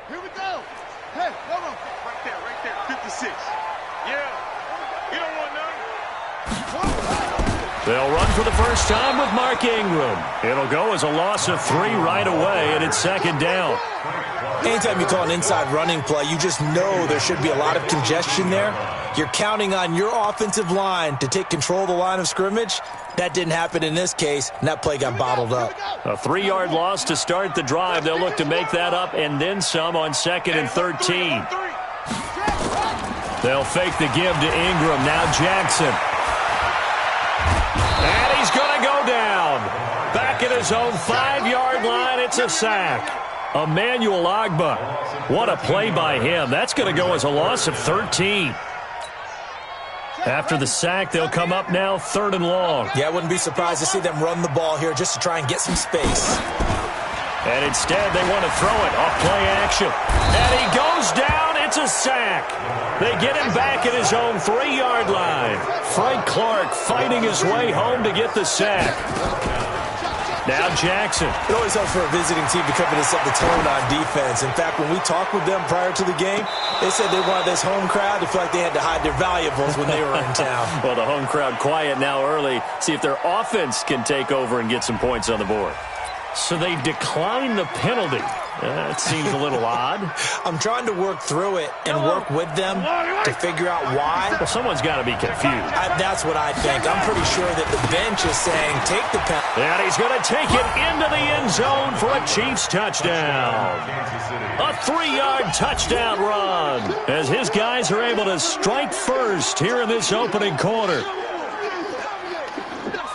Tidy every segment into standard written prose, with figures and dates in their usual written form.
Here we go. Hey, come on. Right there, 56. Yeah. You don't want none. They'll run for the first time with Mark Ingram. It'll go as a loss of 3 right away, and it's second down. Anytime you call an inside running play, you just know there should be a lot of congestion there. You're counting on your offensive line to take control of the line of scrimmage. That didn't happen in this case, and that play got bottled up. A 3-yard loss to start the drive. They'll look to make that up and then some on 2nd and 13. They'll fake the give to Ingram. Now Jackson. And he's going to go down. Back at his own 5-yard line, it's a sack. Emmanuel Ogbah. What a play by him. That's going to go as a loss of 13. After the sack, they'll come up now 3rd and long. Yeah, I wouldn't be surprised to see them run the ball here just to try and get some space. And instead, they want to throw it off play action. And he goes down. It's a sack. They get him back at his own 3-yard line. Frank Clark fighting his way home to get the sack. Now Jackson. It always helps for a visiting team to come in and set the tone on defense. In fact, when we talked with them prior to the game, they said they wanted this home crowd to feel like they had to hide their valuables when they were in town. Well, the home crowd quiet now early. See if their offense can take over and get some points on the board. So they decline the penalty. That seems a little odd. I'm trying to work through it and work with them to figure out why. Well, someone's got to be confused. That's what I think. I'm pretty sure that the bench is saying, take the penalty. And he's going to take it into the end zone for a Chiefs touchdown. A 3-yard touchdown run as his guys are able to strike first here in this opening quarter.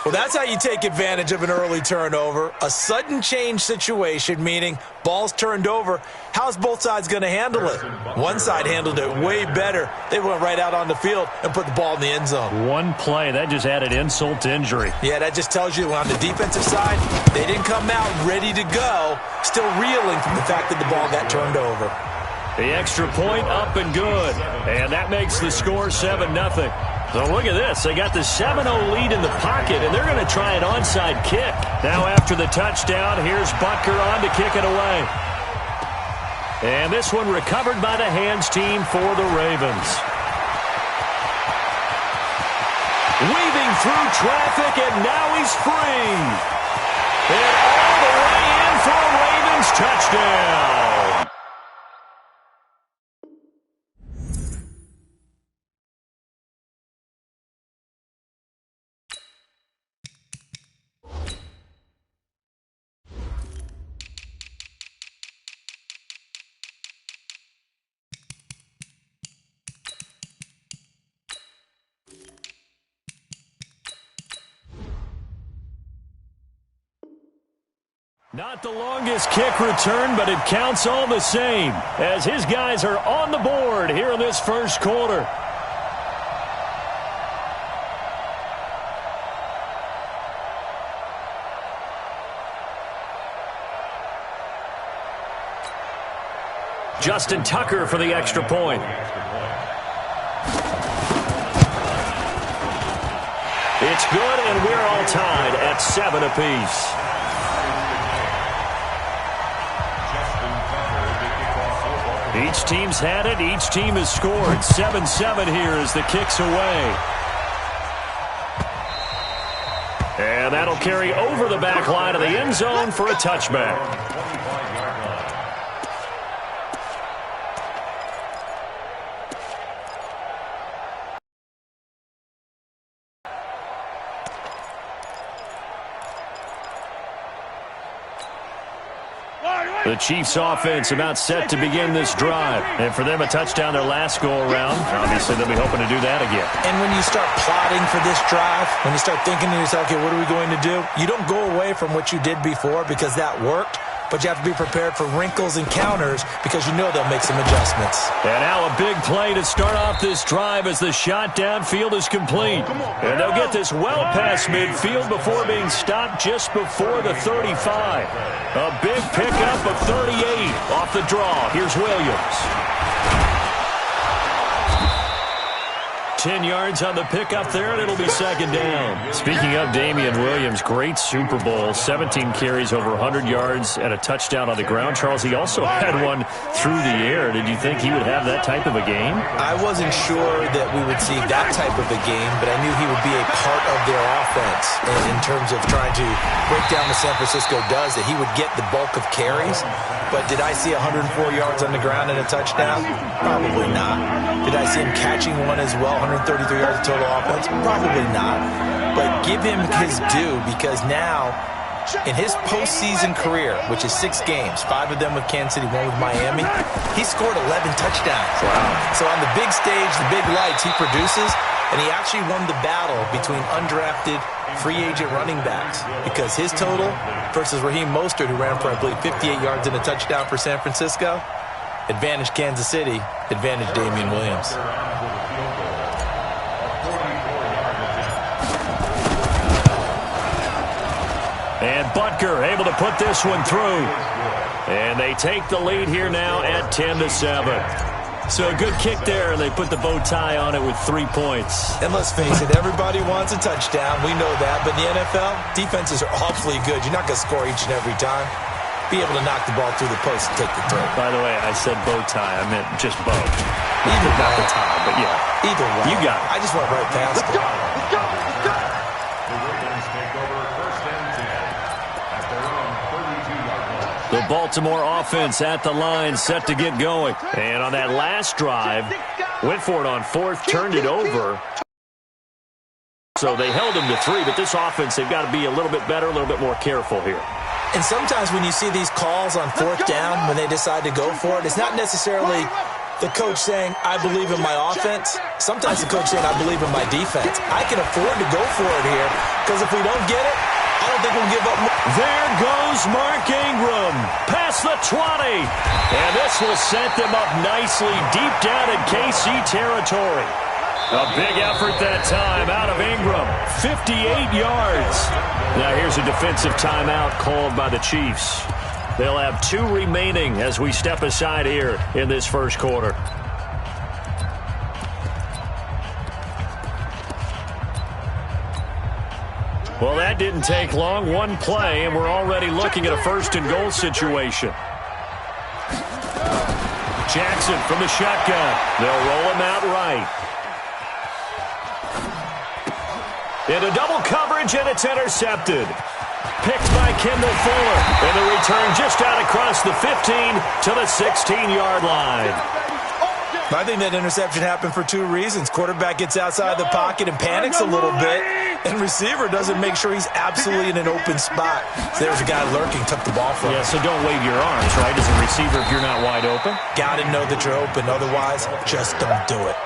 Well, that's how you take advantage of an early turnover. A sudden change situation, meaning ball's turned over. How's both sides going to handle it? One side handled it way better. They went right out on the field and put the ball in the end zone. One play, that just added insult to injury. Yeah, that just tells you on the defensive side, they didn't come out ready to go, still reeling from the fact that the ball got turned over. The extra point up and good. And that makes the score 7-0. So look at this. They got the 7-0 lead in the pocket, and they're going to try an onside kick. Now after the touchdown, here's Butker on to kick it away. And this one recovered by the hands team for the Ravens. Weaving through traffic, and now he's free. And all the way in for a Ravens touchdown. Not the longest kick return, but it counts all the same as his guys are on the board here in this first quarter. Justin Tucker for the extra point. It's good, and we're all tied at 7 apiece. Each team's had it. Each team has scored. 7-7 here as the kick's away. And that'll carry over the back line of the end zone for a touchback. The Chiefs offense about set to begin this drive. And for them, a touchdown their last go-around. Obviously, they'll be hoping to do that again. And when you start plotting for this drive, when you start thinking to yourself, okay, what are we going to do? You don't go away from what you did before because that worked. But you have to be prepared for wrinkles and counters because you know they'll make some adjustments. And now a big play to start off this drive as the shot downfield is complete. And they'll get this well past midfield before being stopped just before the 35. A big pickup of 38 off the draw. Here's Williams. 10 yards on the pickup there, and it'll be second down. Speaking of Damian Williams, great Super Bowl, 17 carries, over 100 yards, and a touchdown on the ground. Charles, he also had one through the air. Did you think he would have that type of a game? I wasn't sure that we would see that type of a game, but I knew he would be a part of their offense in terms of trying to break down what San Francisco does, that he would get the bulk of carries. But did I see 104 yards on the ground and a touchdown? Probably not. Did I see him catching one as well, 133 yards of total offense? Probably not. But give him his due, because now, in his postseason career, which is 6 games, 5 of them with Kansas City, 1 with Miami, he scored 11 touchdowns. Wow. So on the big stage, the big lights, he produces, and he actually won the battle between undrafted free agent running backs, because his total versus Raheem Mostert, who ran for, I believe, 58 yards and a touchdown for San Francisco, advantage Kansas City, advantage Damian Williams. And Butker able to put this one through. And they take the lead here now at 10-7. So a good kick there, and they put the bow tie on it with 3 points. And let's face it, everybody wants a touchdown. We know that. But in the NFL, defenses are awfully good. You're not going to score each and every time. Be able to knock the ball through the post and take the throw. By the way, I said bow tie. I meant just bow. Either way. Not the tie, but yeah. Either way. You got it. I just went right past it. Let's go. The Baltimore offense at the line, set to get going. And on that last drive, went for it on 4th, turned it over. So they held him to 3, but this offense, they've got to be a little bit better, a little bit more careful here. And sometimes when you see these calls on 4th down, when they decide to go for it, it's not necessarily the coach saying, I believe in my offense. Sometimes the coach saying, I believe in my defense. I can afford to go for it here, because if we don't get it, I don't think we'll give up. There goes Mark Ingram, past the 20. And this will set them up nicely deep down in KC territory. A big effort that time out of Ingram, 58 yards. Now here's a defensive timeout called by the Chiefs. They'll have 2 remaining as we step aside here in this first quarter. Well, that didn't take long. 1 play, and we're already looking at a 1st and goal situation. Jackson from the shotgun. They'll roll him out right. Into double coverage, and it's intercepted. Picked by Kendall Fuller. And the return just out across the 15 to the 16-yard line. I think that interception happened for 2 reasons. Quarterback gets outside the pocket and panics a little bit, and receiver doesn't make sure he's absolutely in an open spot. So there's a guy lurking, took the ball from him. Yeah, so don't wave your arms, right, as a receiver if you're not wide open. Got to know that you're open. Otherwise, just don't do it.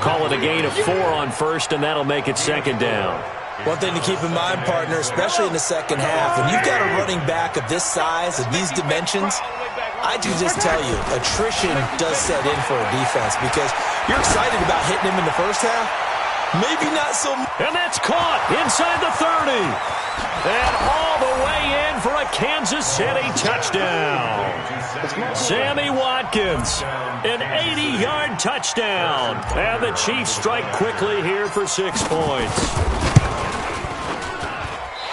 Call it a gain of 4 on 1st, and that'll make it 2nd down. One thing to keep in mind, partner, especially in the second half, when you've got a running back of this size and these dimensions, I do just tell you, attrition does set in for a defense, because you're excited about hitting him in the first half. Maybe not so much. And that's caught inside the 30. And all the way in for a Kansas City touchdown. Sammy Watkins, an 80-yard touchdown. And the Chiefs strike quickly here for 6 points.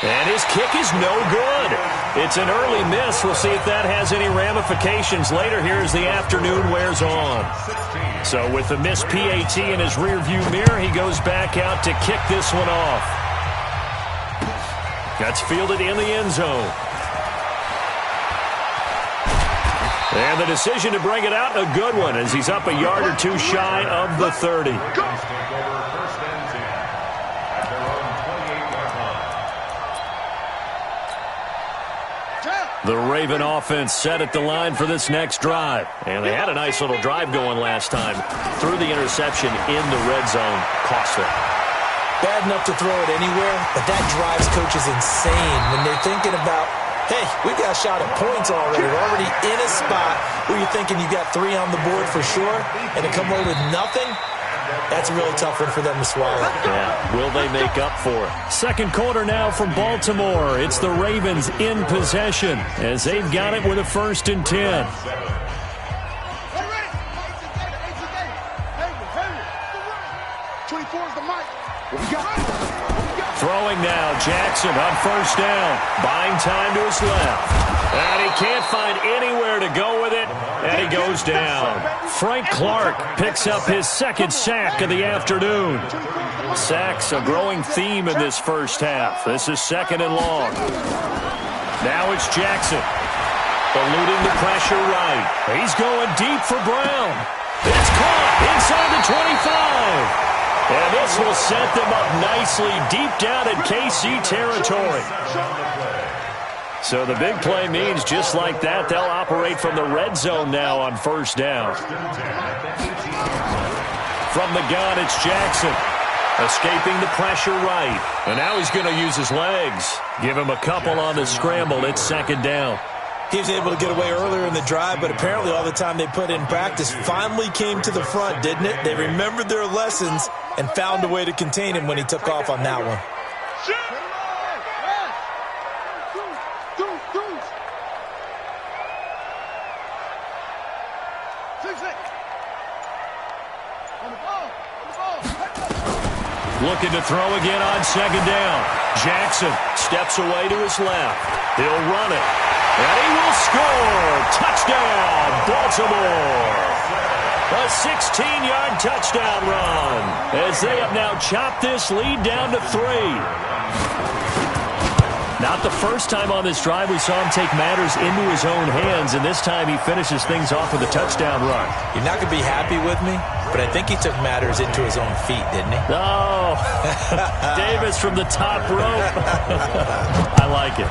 And his kick is no good. It's an early miss. We'll see if that has any ramifications later here as the afternoon wears on. So with the missed PAT in his rearview mirror, he goes back out to kick this one off. That's fielded in the end zone. And the decision to bring it out, a good one, as he's up a yard or 2 shy of the 30. The Raven offense set at the line for this next drive. And they had a nice little drive going last time. Threw the interception in the red zone. Costly. Bad enough to throw it anywhere, but that drives coaches insane when they're thinking about, hey, we got a shot at points already. We're already in a spot where you're thinking you got 3 on the board for sure, and to come away with nothing, that's a really tough one for them to swallow. Yeah, will they make up for it? Second quarter now from Baltimore. It's the Ravens in possession as they've got it with a 1st and 10. Throwing now, Jackson on first down. Buying time to his left. And he can't find anywhere to go with it, and he goes down. Frank Clark picks up his second sack of the afternoon. Sacks a growing theme in this first half. This is second and long. Now it's Jackson. Eluding the pressure right. He's going deep for Brown. It's caught inside the 25. And this will set them up nicely deep down in KC territory. So the big play means just like that, they'll operate from the red zone now on first down. From the gun, it's Jackson. Escaping the pressure right. And now he's going to use his legs. Give him a couple on the scramble. It's second down. He was able to get away earlier in the drive, but apparently all the time they put in practice finally came to the front, didn't it? They remembered their lessons and found a way to contain him when he took off on that one. Looking to throw again on second down. Jackson steps away to his left. He'll run it. And he will score. Touchdown, Baltimore. A 16-yard touchdown run as they have now chopped this lead down to 3. Not the first time on this drive we saw him take matters into his own hands, and this time he finishes things off with a touchdown run. You're not going to be happy with me, but I think he took matters into his own feet, didn't he? Oh, Davis from the top rope. I like it.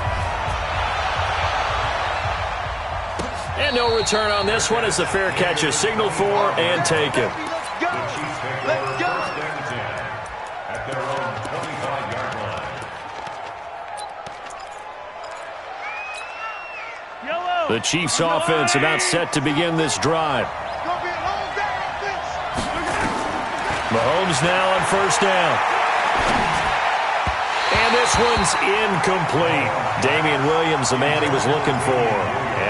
And no return on this one as the fair catch is signaled for and taken. Let's go. The Chiefs offense about set to begin this drive. Mahomes now on first down. And this one's incomplete. Damian Williams, the man he was looking for.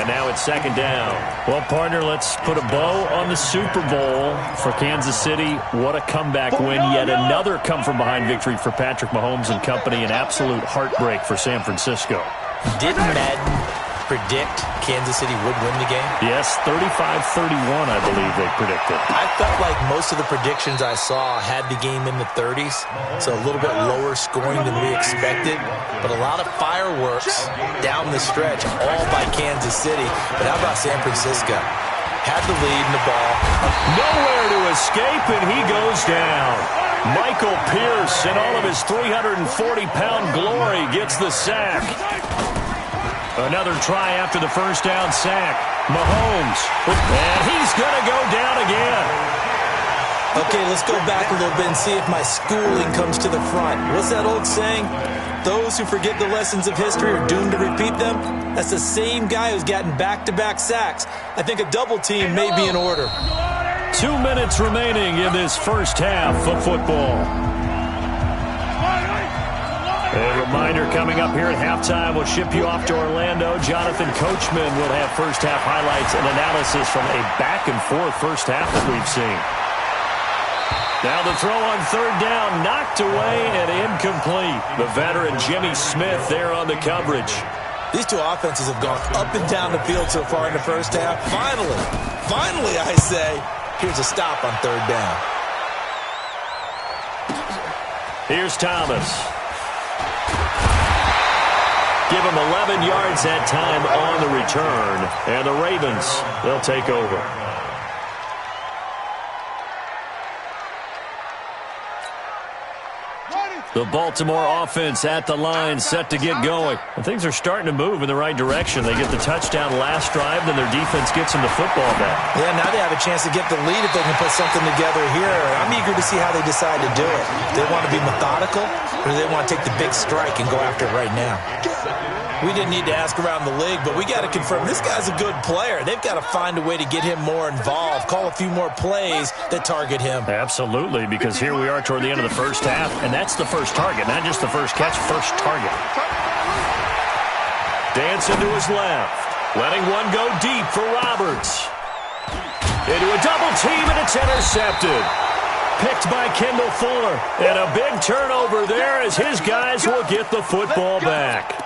And now it's second down. Well, partner, let's put a bow on the Super Bowl for Kansas City. What a comeback win. Yet another come-from-behind victory for Patrick Mahomes and company. An absolute heartbreak for San Francisco. Didn't Madden predict Kansas City would win the game? Yes, 35-31, I believe they predicted. I felt like most of the predictions I saw had the game in the 30s, so a little bit lower scoring than we expected, but a lot of fireworks down the stretch, all by Kansas City. But how about San Francisco? Had the lead in the ball. Nowhere to escape, and he goes down. Michael Pierce, in all of his 340-pound glory, gets the sack. Another try after the first down sack. Mahomes. And he's going to go down again. Okay, let's go back a little bit and see if my schooling comes to the front. What's that old saying? Those who forget the lessons of history are doomed to repeat them. That's the same guy who's gotten back-to-back sacks. I think a double team may be in order. 2 minutes remaining in this first half of football. A reminder coming up here at halftime, we'll ship you off to Orlando. Jonathan Coachman will have first half highlights and analysis from a back-and-forth first half that we've seen. Now the throw on third down, knocked away and incomplete. The veteran Jimmy Smith there on the coverage. These two offenses have gone up and down the field so far in the first half. Finally, I say, here's a stop on third down. Here's Thomas. Give him 11 yards that time on the return. And the Ravens, they'll take over. The Baltimore offense at the line, set to get going. And things are starting to move in the right direction. They get the touchdown last drive, then their defense gets them the football back. Yeah, now they have a chance to get the lead if they can put something together here. I'm eager to see how they decide to do it. Do they want to be methodical, or do they want to take the big strike and go after it right now? We didn't need to ask around the league, but we got to confirm this guy's a good player. They've got to find a way to get him more involved, call a few more plays that target him. Absolutely, because here we are toward the end of the first half, and that's the first target, not just the first catch, first target. Dancing to his left, letting one go deep for Roberts. Into a double team, and it's intercepted. picked by Kendall Fuller. And a big turnover there as his guys will get the football back.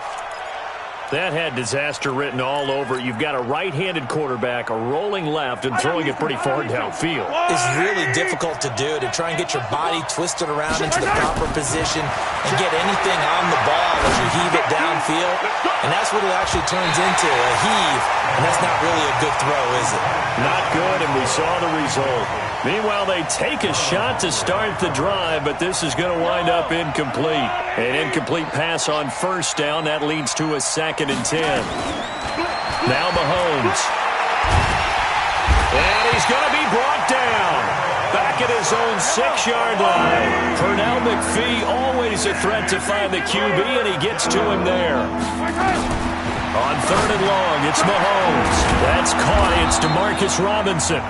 That had disaster written all over it. You've got a right-handed quarterback, a rolling left, and throwing it pretty far downfield. It's really difficult to do, to try and get your body twisted around into the proper position and get anything on the ball as you heave it downfield. And that's what it actually turns into, a heave. And that's not really a good throw, is it? Not good, and we saw the result. Meanwhile, they take a shot to start the drive, but this is going to wind up incomplete. An incomplete pass on first down. That leads to a 2nd and 10. Now Mahomes. And he's going to be brought down. Back at his own 6-yard line. Pernell McPhee, always a threat to find the QB, and he gets to him there. On 3rd and long, it's Mahomes. That's caught. It's Demarcus Robinson.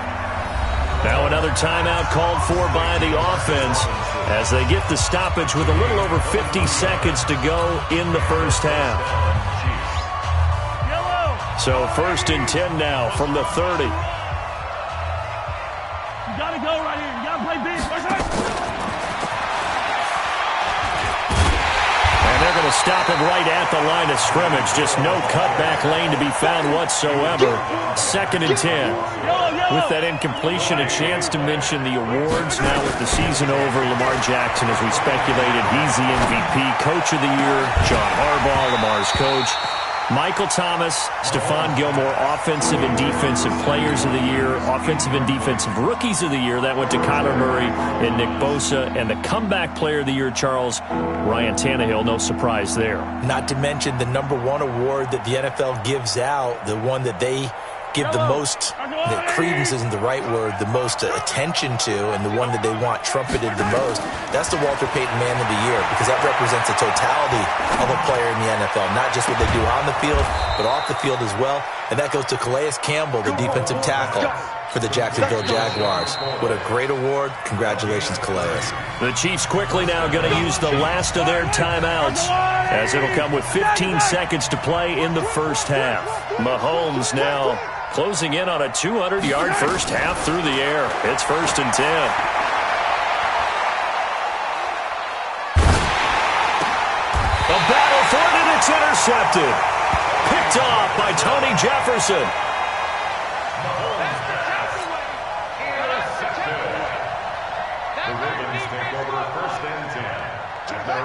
Now another timeout called for by the offense as they get the stoppage with a little over 50 seconds to go in the first half. So 1st and 10 now from the 30. You got to go right here. You got to play big. They're going to stop him right at the line of scrimmage. Just no cutback lane to be found whatsoever. 2nd and 10. With that incompletion, a chance to mention the awards. Now with the season over, Lamar Jackson, as we speculated, he's the MVP, Coach of the Year. John Harbaugh, Lamar's coach. Michael Thomas, Stephon Gilmore, Offensive and Defensive Players of the Year, Offensive and Defensive Rookies of the Year. That went to Kyler Murray and Nick Bosa. And the Comeback Player of the Year, Charles, Ryan Tannehill. No surprise there. Not to mention the #1 award that the NFL gives out, the one that they give the most, the credence isn't the right word, the most attention to, and the one that they want trumpeted the most. That's the Walter Payton Man of the Year, because that represents the totality of a player in the NFL, not just what they do on the field, but off the field as well. And that goes to Calais Campbell, the defensive tackle for the Jacksonville Jaguars. What a great award. Congratulations, Calais. The Chiefs quickly now going to use the last of their timeouts, as it'll come with 15 seconds to play in the first half. Mahomes now closing in on a 200-yard first half through the air. It's 1st and 10. A battle for it, and it's intercepted. Picked off by Tony Jefferson.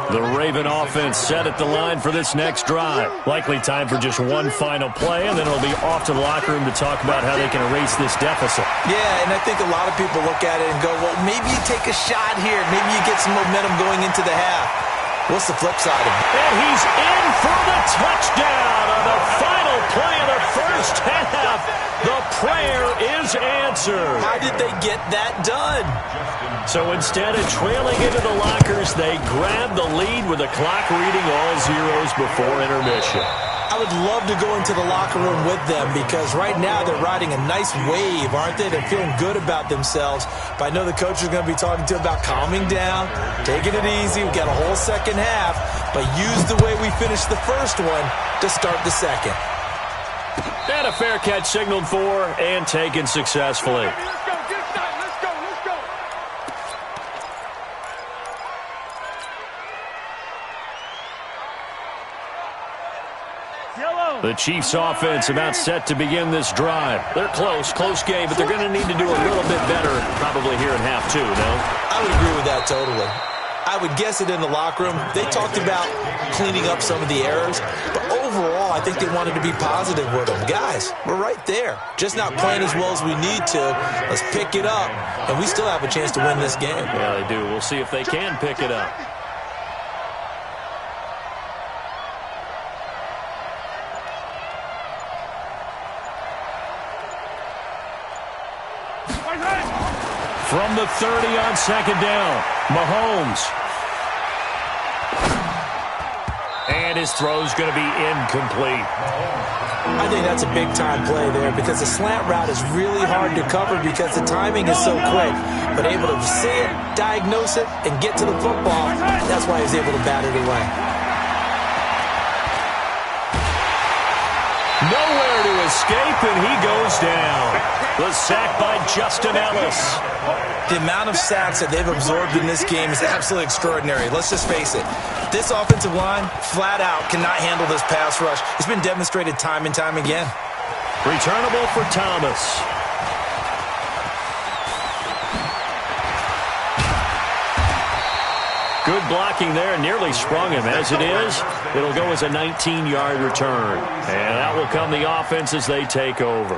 The Raven offense set at the line for this next drive. Likely time for just one final play, and then it'll be off to the locker room to talk about how they can erase this deficit. Yeah, and I think a lot of people look at it and go, well, maybe you take a shot here. Maybe you get some momentum going into the half. What's the flip side of it? And he's in for the touchdown on the final play of the first half. The prayer is answered. How did they get that done? So instead of trailing into the lockers, they grab the lead with the clock reading all zeros before intermission. I would love to go into the locker room with them, because right now they're riding a nice wave, aren't they? They're feeling good about themselves. But I know the coach is going to be talking to them about calming down, taking it easy. We've got a whole second half, but use the way we finished the first one to start the second. And a fair catch signaled for and taken successfully. The Chiefs offense about set to begin this drive. They're close game, but they're going to need to do a little bit better probably here in half 2, no? I would agree with that totally. I would guess it in the locker room. They talked about cleaning up some of the errors, but overall I think they wanted to be positive with them. Guys, we're right there. Just not playing as well as we need to. Let's pick it up, and we still have a chance to win this game. Yeah, they do. We'll see if they can pick it up. From the 30 on second down, Mahomes. And his throw's going to be incomplete. I think that's a big-time play there, because the slant route is really hard to cover because the timing is so quick. But able to see it, diagnose it, and get to the football, that's why he's able to bat it away. Nowhere to escape, and he goes down. The sack by Justin Ellis. The amount of sacks that they've absorbed in this game is absolutely extraordinary. Let's just face it. This offensive line, flat out, cannot handle this pass rush. It's been demonstrated time and time again. Returnable for Thomas. Good blocking there, nearly sprung him. As it is, it'll go as a 19-yard return. And that will come the offense as they take over.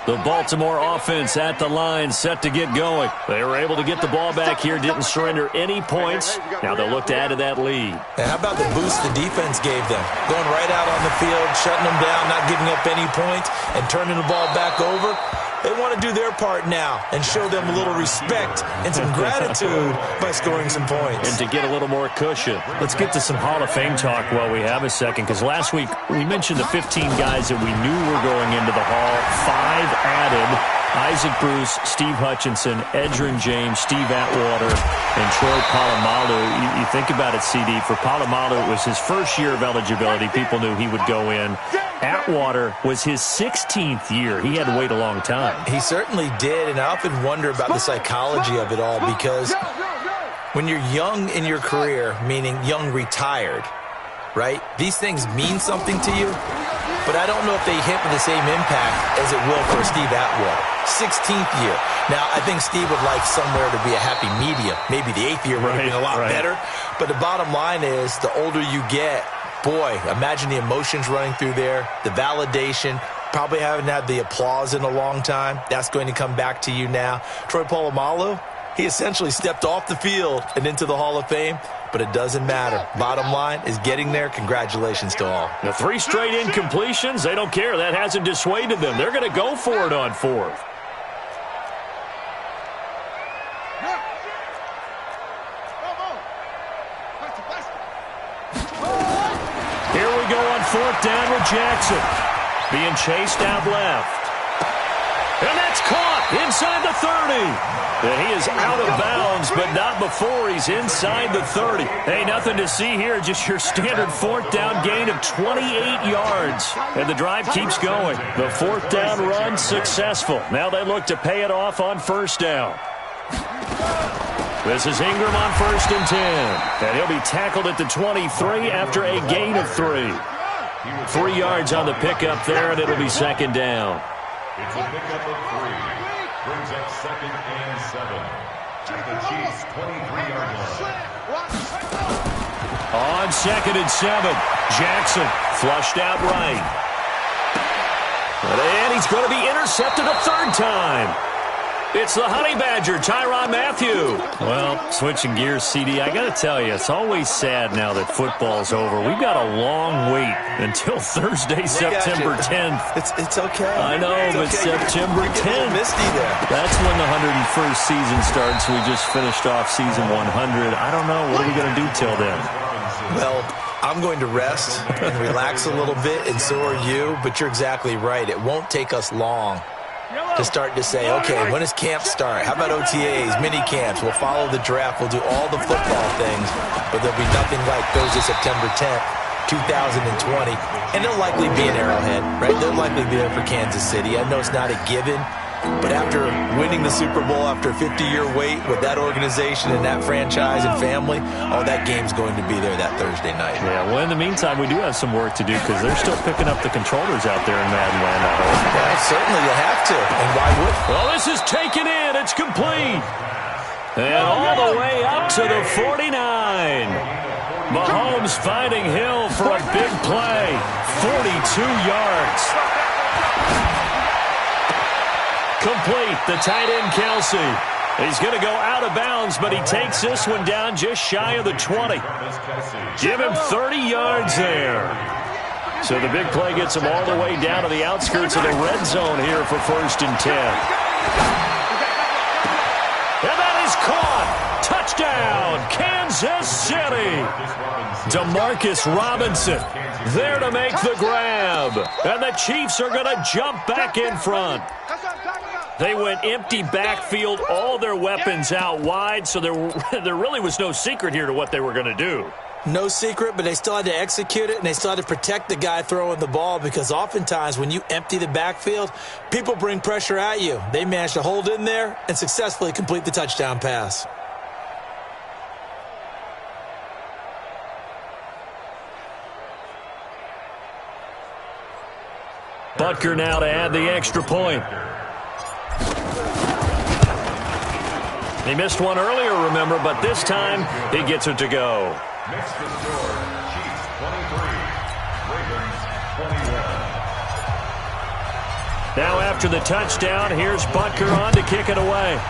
The Baltimore offense at the line, set to get going. They were able to get the ball back here, didn't surrender any points. Now they'll look to add to that lead. And how about the boost the defense gave them? Going right out on the field, shutting them down, not giving up any points, and turning the ball back over. They want to do their part now and show them a little respect and some gratitude by scoring some points. And to get a little more cushion. Let's get to some Hall of Fame talk while we have a second, because last week we mentioned the 15 guys that we knew were going into the Hall. 5 added. Isaac Bruce, Steve Hutchinson, Edgerrin James, Steve Atwater, and Troy Polamalu. You think about it, CD. For Polamalu, it was his first year of eligibility. People knew he would go in. Atwater was his 16th year. He had to wait a long time. He certainly did, and I often wonder about the psychology of it all, because when you're young in your career, meaning young retired, right, these things mean something to you, but I don't know if they hit with the same impact as it will for Steve Atwater. 16th year. Now, I think Steve would like somewhere to be a happy medium. Maybe the 8th year would have been a lot better. But the bottom line is, the older you get, boy, imagine the emotions running through there, the validation, probably haven't had the applause in a long time. That's going to come back to you now. Troy Polamalu, he essentially stepped off the field and into the Hall of Fame, but it doesn't matter. Bottom line is getting there. Congratulations to all. The 3 straight incompletions, they don't care. That hasn't dissuaded them. They're going to go for it on 4th. Here we go on 4th down with Jackson. Being chased out left. And that's caught inside the 30. And he is out of bounds, but not before he's inside the 30. Hey, nothing to see here, just your standard 4th down gain of 28 yards. And the drive keeps going. The 4th down run successful. Now they look to pay it off on 1st down. This is Ingram on 1st and 10. And he'll be tackled at the 23 after a gain of 3. 3 yards on the pickup there, and it'll be 2nd down. It's a pickup of 3. Brings up 2nd and 7. At the Chiefs' 23-yard line. On 2nd and 7, Jackson flushed out right. And he's going to be intercepted a 3rd time. It's the Honey Badger, Tyrann Mathieu. Well, switching gears, CD, I got to tell you, it's always sad now that football's over. We've got a long wait until Thursday, September 10th. It's okay. I know, but okay. September 10th. Misty there. That's when the 101st season starts. We just finished off season 100. I don't know. What are we going to do till then? Well, I'm going to rest and relax a little bit, and so are you. But you're exactly right. It won't take us long to start to say, okay, when does camp start? How about OTAs, mini camps? We'll follow the draft. We'll do all the football things, but there'll be nothing like Thursday, September 10th, 2020. And they'll likely be in Arrowhead, right? They'll likely be there for Kansas City. I know it's not a given, but after winning the Super Bowl, after a 50-year wait with that organization and that franchise and family, that game's going to be there that Thursday night. Yeah, well, in the meantime, we do have some work to do because they're still picking up the controllers out there in Madden Land, I hope. Yeah, certainly you have to, and why would? Well, this is taken in. It's complete. And all the way up to the 49. Mahomes finding Hill for a big play. 42 yards. Complete, the tight end, Kelsey. He's going to go out of bounds, but he takes this one down just shy of the 20. Give him 30 yards there. So the big play gets him all the way down to the outskirts of the red zone here for 1st and 10. And that is caught. Touchdown, Kansas City. Demarcus Robinson there to make the grab. And the Chiefs are going to jump back in front. They went empty backfield, all their weapons out wide, so there really was no secret here to what they were going to do. No secret, but they still had to execute it, and they still had to protect the guy throwing the ball because oftentimes when you empty the backfield, people bring pressure at you. They managed to hold in there and successfully complete the touchdown pass. Butker now to add the extra point. He missed one earlier, remember, but this time he gets it to go. Next to score, Chiefs 23, Ravens 21. Now after the touchdown, here's Butker on to kick it away.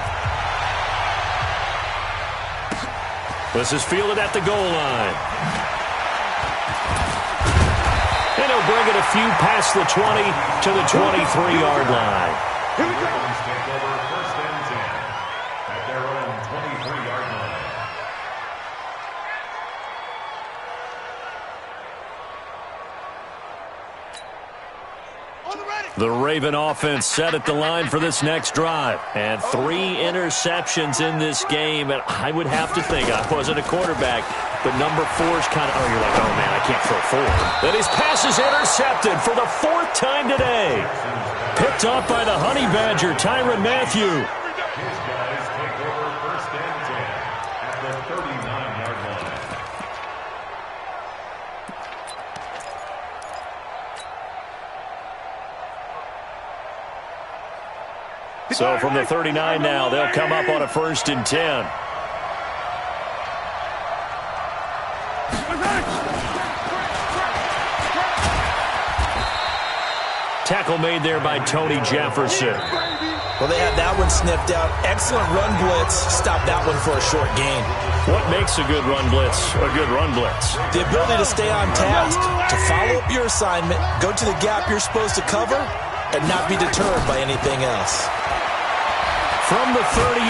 This is fielded at the goal line. And he'll bring it a few past the 20 to the 23-yard line. Here we go. Ravens take over first and 10 at their own 23-yard line. The Raven offense set at the line for this next drive. And 3 interceptions in this game. And I would have to think, I wasn't a quarterback, but number 4's kind of, oh, you're like, oh, man, I can't throw 4. Then his pass is intercepted for the 4th time today. Picked off by the Honey Badger, Tyrann Mathieu. His guys take over first and 10 at the 39-yard line. So from the 39 now, they'll come up on a 1st and 10. Tackle made there by Tony Jefferson. Well, they had that one sniffed out. Excellent run blitz. Stop that one for a short gain. What makes a good run blitz a good run blitz? The ability to stay on task, to follow up your assignment, go to the gap you're supposed to cover, and not be deterred by anything else. From the 38,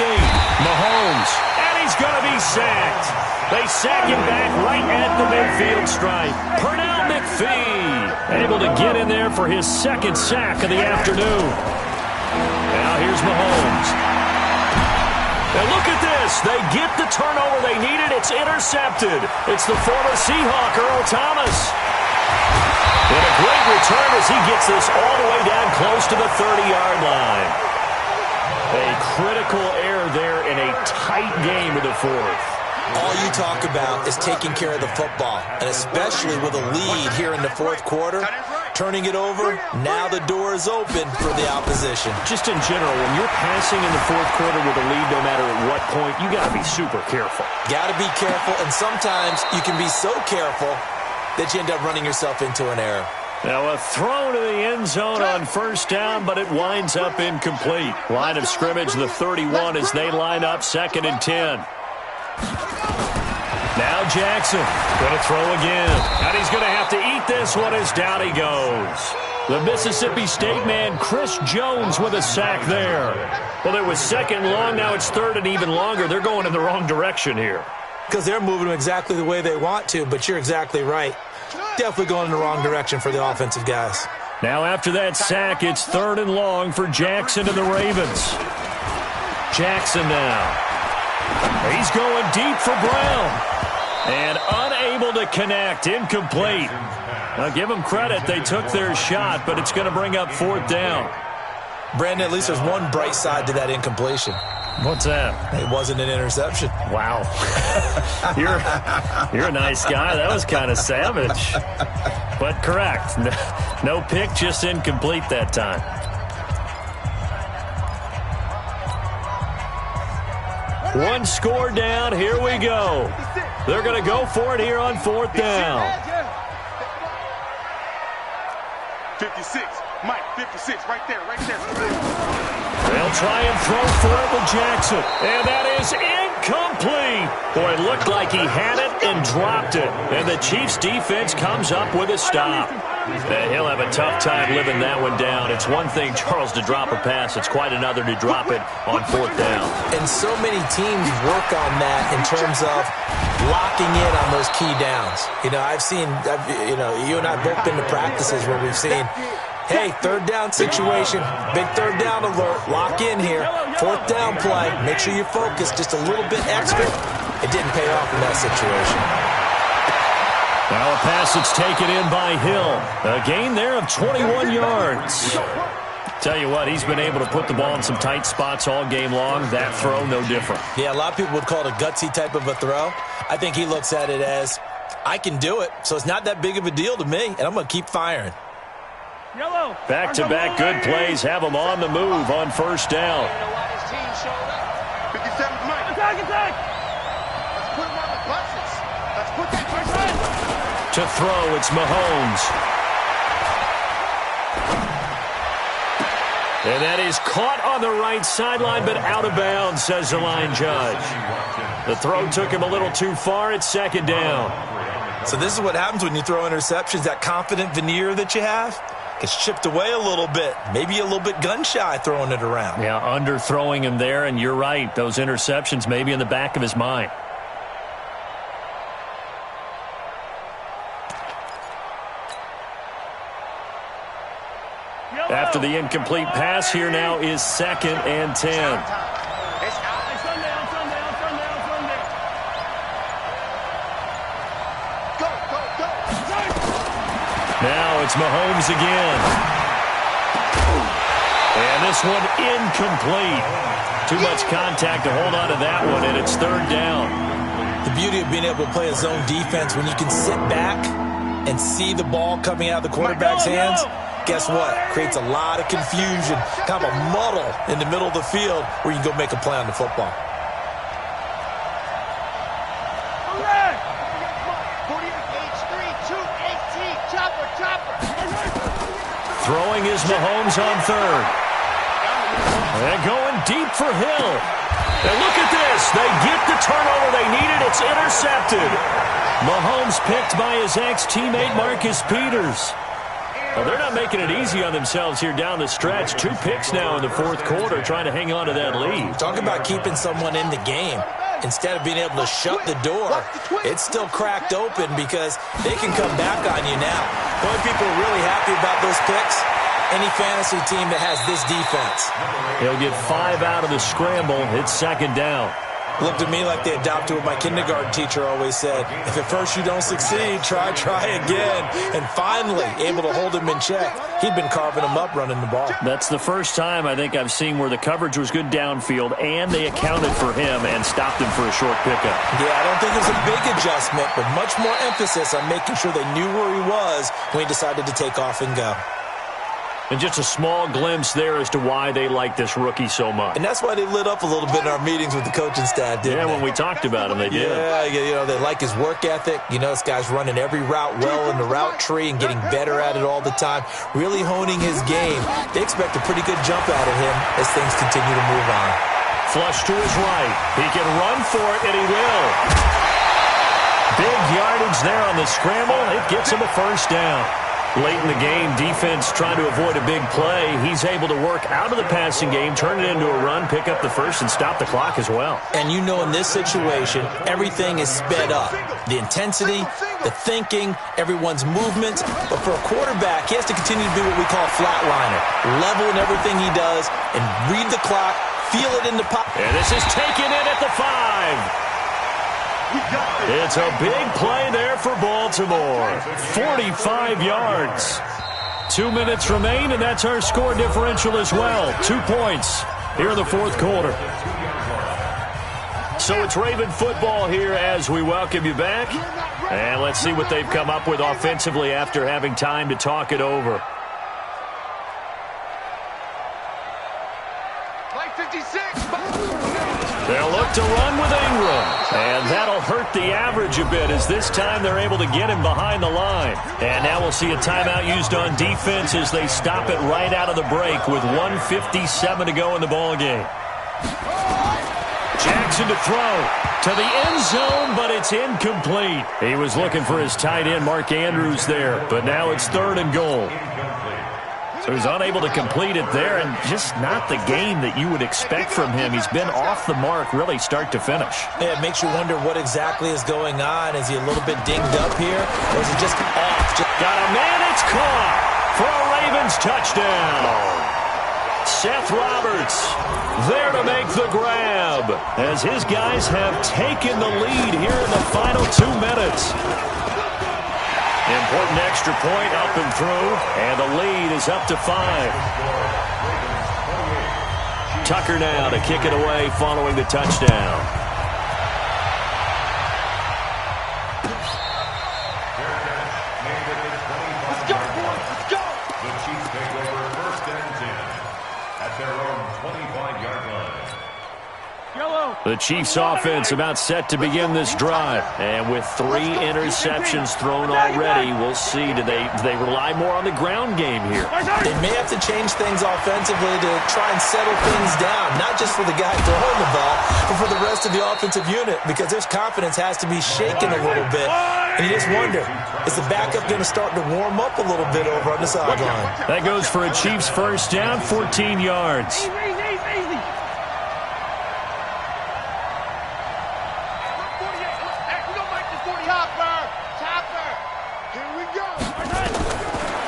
Mahomes, and he's going to be sacked. They sack him back right at the midfield stripe. Pernell McPhee able to get in there for his 2nd sack of the afternoon. Now here's Mahomes. And look at this. They get the turnover they needed. It's intercepted. It's the former Seahawk, Earl Thomas. And a great return as he gets this all the way down close to the 30-yard line. A critical error there in a tight game of the 4th. All you talk about is taking care of the football, and especially with a lead here in the 4th quarter, turning it over, now the door is open for the opposition. Just in general, when you're passing in the 4th quarter with a lead, no matter at what point, you got to be super careful. Got to be careful, and sometimes you can be so careful that you end up running yourself into an error. Now a throw to the end zone on 1st down, but it winds up incomplete. Line of scrimmage, the 31 as they line up 2nd and 10. Now Jackson going to throw again. And he's going to have to eat this one as down he goes. The Mississippi State man, Chris Jones, with a sack there. Well, it was 2nd and long. Now it's 3rd and even longer. They're going in the wrong direction here. Because they're moving exactly the way they want to, but you're exactly right. Definitely going in the wrong direction for the offensive guys. Now after that sack, it's 3rd and long for Jackson and the Ravens. Jackson now. He's going deep for Brown. And unable to connect. Incomplete. Now give them credit. They took their shot, but it's going to bring up 4th down. Brandon, at least there's one bright side to that incompletion. What's that? It wasn't an interception. Wow. You're a nice guy. That was kind of savage. But correct. No pick, just incomplete that time. One score down. Here we go. They're going to go for it here on 4th down. 56. Mike, 56. Right there, right there. They'll try and throw for it with Jackson. And that is incomplete. Boy, it looked like he had it and dropped it. And the Chiefs defense comes up with a stop. And he'll have a tough time living that one down. It's one thing, Charles, to drop a pass. It's quite another to drop it on 4th down. And so many teams work on that in terms of locking in on those key downs. You know, you and I both been to practices where we've seen, hey, 3rd down situation, big 3rd down alert, lock in here, 4th down play, make sure you focus just a little bit extra. It didn't pay off in that situation. Now a pass that's taken in by Hill. A gain there of 21 yards. Tell you what, he's been able to put the ball in some tight spots all game long. That throw, no different. Yeah, a lot of people would call it a gutsy type of a throw. I think he looks at it as, I can do it, so it's not that big of a deal to me, and I'm going to keep firing. Back-to-back good plays have him on the move on first down. 57's Mike. Attack! Let's put him on the buses. Let's put that person. To throw, it's Mahomes. And that is caught on the right sideline, but out of bounds, says the line judge. The throw took him a little too far. It's second down. So this is what happens when you throw interceptions. That confident veneer that you have gets chipped away a little bit. Maybe a little bit gun-shy throwing it around. Yeah, underthrowing him there, and you're right. Those interceptions may be in the back of his mind. After the incomplete pass, here now is 2nd and 10. Now it's Mahomes again. And this one incomplete. Too much contact to hold on to that one, and it's 3rd down. The beauty of being able to play a zone defense, when you can sit back and see the ball coming out of the quarterback's hands, guess what? Creates a lot of confusion, kind of a muddle in the middle of the field where you can go make a play on the football. Throwing is Mahomes on 3rd. And going deep for Hill. And look at this. They get the turnover they needed. It's intercepted. Mahomes picked by his ex-teammate Marcus Peters. Well, they're not making it easy on themselves here down the stretch. 2 picks now in the 4th quarter trying to hang on to that lead. Talk about keeping someone in the game. Instead of being able to shut the door, it's still cracked open because they can come back on you now. The only people are really happy about those picks, any fantasy team that has this defense. He'll get 5 out of the scramble. It's 2nd down. Looked at me like they adopted what my kindergarten teacher always said. If at first you don't succeed, try again. And finally, able to hold him in check. He'd been carving him up running the ball. That's the first time I think I've seen where the coverage was good downfield and they accounted for him and stopped him for a short pickup. Yeah, I don't think it was a big adjustment, but much more emphasis on making sure they knew where he was when he decided to take off and go. And just a small glimpse there as to why they like this rookie so much. And that's why they lit up a little bit in our meetings with the coaching staff, didn't they? Yeah, when we talked about him, they did. Yeah, you know, they like his work ethic. You know, this guy's running every route well in the route tree and getting better at it all the time, really honing his game. They expect a pretty good jump out of him as things continue to move on. Flush to his right. He can run for it, and he will. Big yardage there on the scramble. It gets him a first down. Late in the game, defense trying to avoid a big play. He's able to work out of the passing game, turn it into a run, pick up the first, and stop the clock as well. And you know in this situation, everything is sped up. The intensity, the thinking, everyone's movement. But for a quarterback, he has to continue to be what we call a flatliner. Level in everything he does and read the clock, feel it in the pocket. And this is taken in at the 5. It's a big play there for Baltimore. 45 yards. 2 minutes remain, and that's our score differential as well. 2 points here in the 4th quarter. So it's Raven football here as we welcome you back. And let's see what they've come up with offensively after having time to talk it over. They'll look to run with Ingram, and that'll hurt the average a bit as this time they're able to get him behind the line. And now we'll see a timeout used on defense as they stop it right out of the break with 1:57 to go in the ballgame. Jackson to throw to the end zone, but it's incomplete. He was looking for his tight end, Mark Andrews, there, but now it's 3rd and goal. So he's unable to complete it there, and just not the game that you would expect from him. He's been off the mark really start to finish. Yeah, it makes you wonder what exactly is going on. Is he a little bit dinged up here, or is he just off? Got a man, it's caught for a Ravens touchdown. Seth Roberts there to make the grab as his guys have taken the lead here in the final 2 minutes. Important extra point up and through, and the lead is up to 5. Tucker now to kick it away following the touchdown. Let's go, boys. Let's go. The Chiefs take over 1st and 10 at their own 25-yard line. The Chiefs offense about set to begin this drive. And with 3 interceptions thrown already, we'll see. Do they rely more on the ground game here? They may have to change things offensively to try and settle things down, not just for the guy throwing the ball, but for the rest of the offensive unit, because their confidence has to be shaken a little bit. And you just wonder, is the backup going to start to warm up a little bit over on the sideline? That goes for a Chiefs first down, 14 yards. Easy.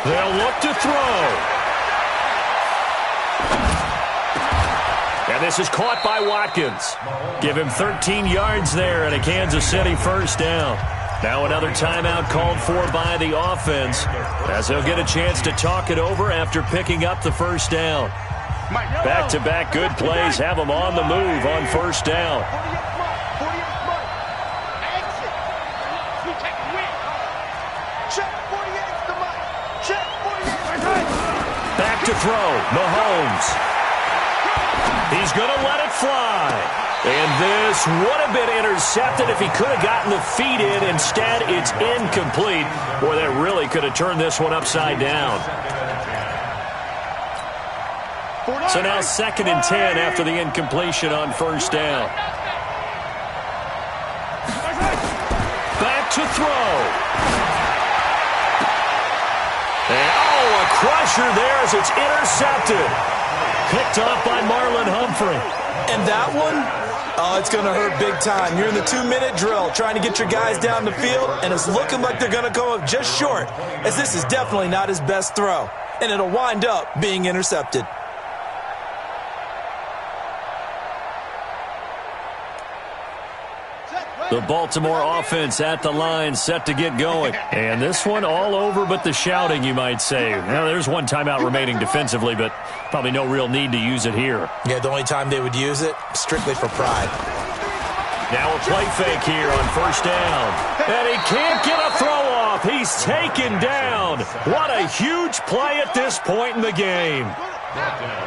They'll look to throw. And this is caught by Watkins. Give him 13 yards there and a Kansas City first down. Now another timeout called for by the offense, as they'll get a chance to talk it over after picking up the first down. Back-to-back good plays have them on the move on first down. Back to throw, Mahomes. He's going to let it fly. And this would have been intercepted if he could have gotten the feet in. Instead, it's incomplete. Boy, that really could have turned this one upside down. So now 2nd and 10 after the incompletion on first down. Back to throw. And, a crusher there as it's intercepted. Picked off by Marlon Humphrey. And that one, it's going to hurt big time. You're in the 2-minute drill trying to get your guys down the field, and it's looking like they're going to go up just short, as this is definitely not his best throw. And it'll wind up being intercepted. The Baltimore offense at the line, set to get going. And this one all over but the shouting, you might say. Now, there's one timeout remaining defensively, but probably no real need to use it here. Yeah, the only time they would use it, strictly for pride. Now a play fake here on first down. And he can't get a throw off. He's taken down. What a huge play at this point in the game.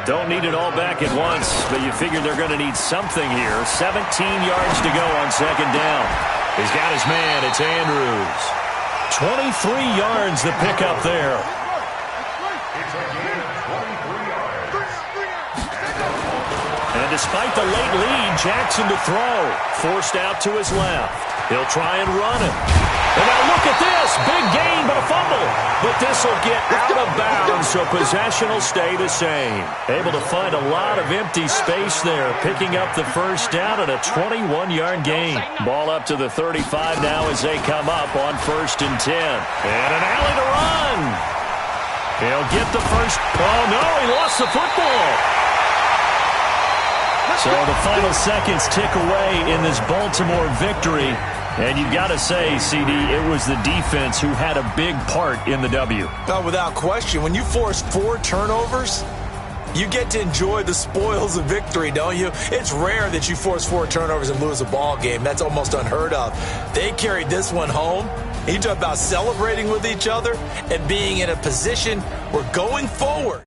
Don't need it all back at once, but you figure they're going to need something here. 17 yards to go on second down. He's got his man. It's Andrews. 23 yards the pickup there. And despite the late lead, Jackson to throw. Forced out to his left. He'll try and run it. And now look at this. Big gain, but a fumble. But this will get out of bounds, so possession will stay the same. Able to find a lot of empty space there, picking up the first down at a 21-yard gain. Ball up to the 35 now as they come up on 1st and 10. And an alley to run. He'll get the first. Oh, no, he lost the football. So the final seconds tick away in this Baltimore victory. And you've got to say, CD, it was the defense who had a big part in the W. Without question, when you force 4 turnovers, you get to enjoy the spoils of victory, don't you? It's rare that you force 4 turnovers and lose a ball game. That's almost unheard of. They carried this one home. You talk about celebrating with each other and being in a position where going forward.